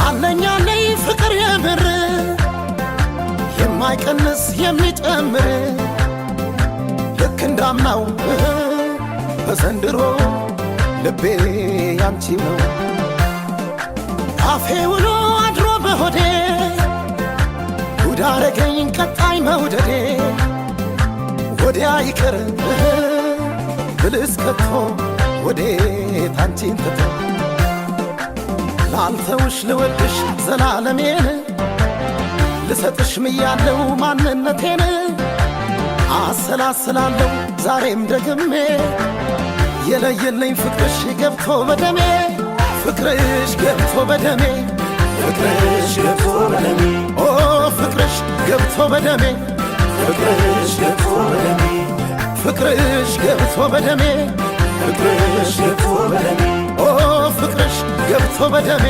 አለኝ ፍቅር የምር የማይቀንስ የሚጨምር ልክ እንዳምናው በዘንድሮ ልቤ ያንቺው ነው አፌ ውሎ አድሮ በሆዴ ጉድ አረገኝ ቀጣይ መውደዴ ወዲያ ይቀር ብልስ ከቶ ወዴት አንቺን ትቶ ላልተውሽ ልወድሽ ዘላለሜን ልሰጥሽ ምያለው ማንነቴን አሰላስላለሁ ዛሬም ደግሜ የለየለኝ ፍቅርሽ ገብቶ በደሜ ፍቅርሽ ገብቶ በደሜ ፍቅርሽ ገብቶ በደሜ ኦ ፍቅርሽ ገብቶ በደሜ ፍቅርሽ ገብቶ በደሜ ፍቅርሽ ገብቶ በደሜ ፍቅርሽ ገብቶ በደሜ ኦ ፍቅርሽ ገብቶ በደሜ